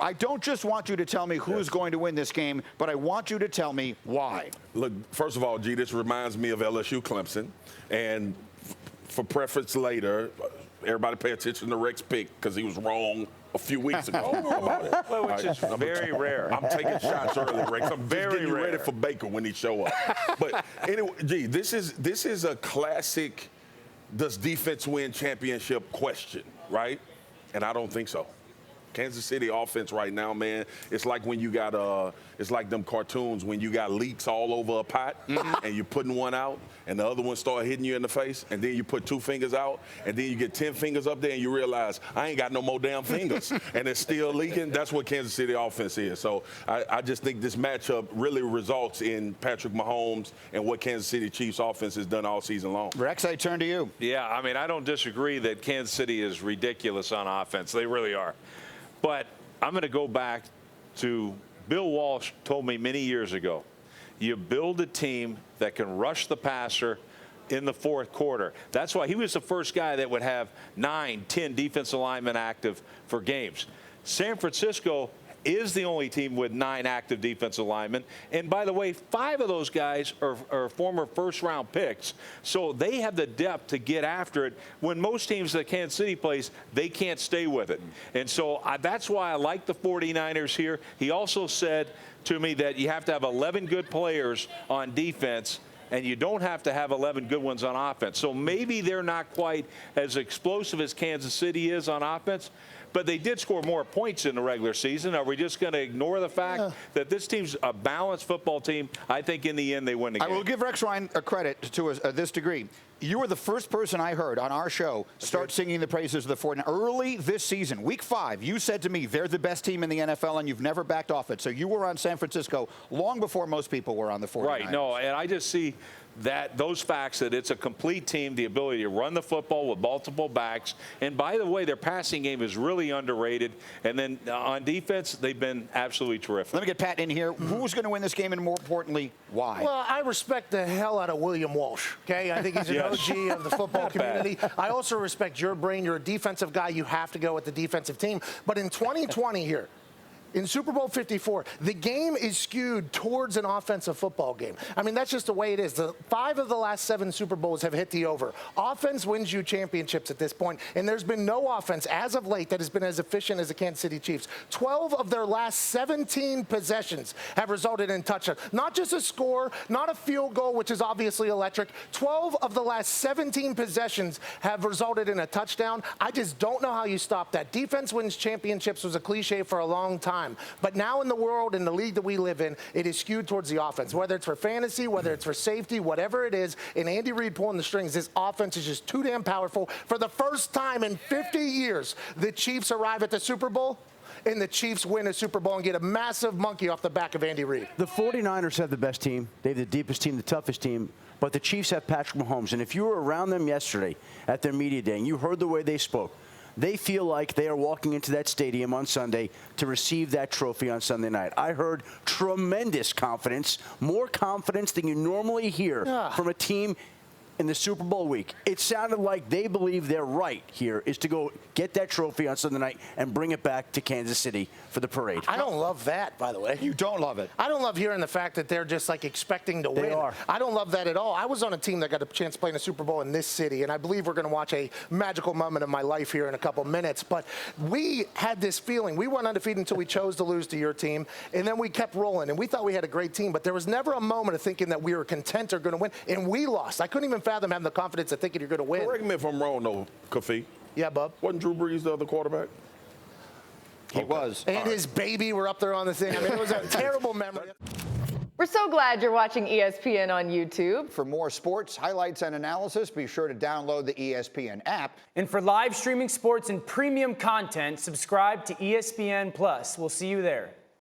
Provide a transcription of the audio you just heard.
I don't just want you to tell me who's going to win this game, but I want you to tell me why. Look, first of all, G, this reminds me of LSU Clemson. And for preference later, everybody pay attention to Rex pick because he was wrong a few weeks ago. Which is very rare. I'm taking shots early, Rex. I'm very getting ready for Baker when he show up. But anyway, G, this is a classic does defense win championship question, right? And I don't think so. Kansas City offense right now, man, it's like when you got it's like them cartoons when you got leaks all over a pot and you're putting one out and the other one start hitting you in the face and then you put 2 fingers out and then you get 10 fingers up there and you realize I ain't got no more damn fingers and it's still leaking. That's what Kansas City offense is. So I just think this matchup really results in Patrick Mahomes and what Kansas City Chiefs offense has done all season long. Rex, I turn to you. Yeah, I mean, I don't disagree that Kansas City is ridiculous on offense. They really are. But I'm going to go back to Bill Walsh told me many years ago, you build a team that can rush the passer in the fourth quarter. That's why he was the first guy that would have 9, 10 defensive linemen active for games. San Francisco is the only team with 9 active defensive linemen. And by the way, 5 of those guys are former first-round picks. So they have the depth to get after it. When most teams that Kansas City plays, they can't stay with it. And so that's why I like the 49ers here. He also said to me that you have to have 11 good players on defense, and you don't have to have 11 good ones on offense. So maybe they're not quite as explosive as Kansas City is on offense, but they did score more points in the regular season. Are we just going to ignore the fact that this team's a balanced football team? I think in the end they win the game. I will give Rex Ryan a credit to this degree. You were the first person I heard on our show start singing the praises of the 49ers. Early this season, week 5, you said to me, they're the best team in the NFL, and you've never backed off it. So you were on San Francisco long before most people were on the 49ers. Right, no, and I just see those facts that it's a complete team, the ability to run the football with multiple backs. And by the way, their passing game is really underrated. And then on defense, they've been absolutely terrific. Let me get Pat in here. Who's going to win this game, and more importantly, why? Well, I respect the hell out of William Walsh, okay? I think he's an OG of the football community. I also respect your brain. You're a defensive guy. You have to go with the defensive team. But in 2020 here, in Super Bowl 54, the game is skewed towards an offensive football game. I mean, that's just the way it is. 5 of the last 7 Super Bowls have hit the over. Offense wins you championships at this point, and there's been no offense as of late that has been as efficient as the Kansas City Chiefs. 12 of their last 17 possessions have resulted in touchdowns. Not just a score, not a field goal, which is obviously electric. 12 of the last 17 possessions have resulted in a touchdown. I just don't know how you stop that. Defense wins championships was a cliche for a long time. But now in the world, in the league that we live in, it is skewed towards the offense. Whether it's for fantasy, whether it's for safety, whatever it is, and Andy Reid pulling the strings, this offense is just too damn powerful. For the first time in 50 years, the Chiefs arrive at the Super Bowl, and the Chiefs win a Super Bowl and get a massive monkey off the back of Andy Reid. The 49ers have the best team. They have the deepest team, the toughest team. But the Chiefs have Patrick Mahomes. And if you were around them yesterday at their media day and you heard the way they spoke, they feel like they are walking into that stadium on Sunday to receive that trophy on Sunday night. I heard tremendous confidence, more confidence than you normally hear from a team in the Super Bowl week. It sounded like they believe their right here is to go get that trophy on Sunday night and bring it back to Kansas City for the parade. I don't love that, by the way. You don't love it. I don't love hearing the fact that they're just like expecting to win. They are. I don't love that at all. I was on a team that got a chance to play in a Super Bowl in this city, and I believe we're going to watch a magical moment of my life here in a couple minutes. But we had this feeling. We went undefeated until we chose to lose to your team, and then we kept rolling, and we thought we had a great team, but there was never a moment of thinking that we were content or going to win, and we lost. I couldn't even fathom having the confidence of thinking you're going to win. Correct me if I'm wrong, though, Kafi. Yeah, bub. Wasn't Drew Brees the other quarterback? He was. And his baby were up there on the thing. I mean, it was a terrible memory. We're so glad you're watching ESPN on YouTube. For more sports, highlights, and analysis, be sure to download the ESPN app. And for live streaming sports and premium content, subscribe to ESPN Plus. We'll see you there.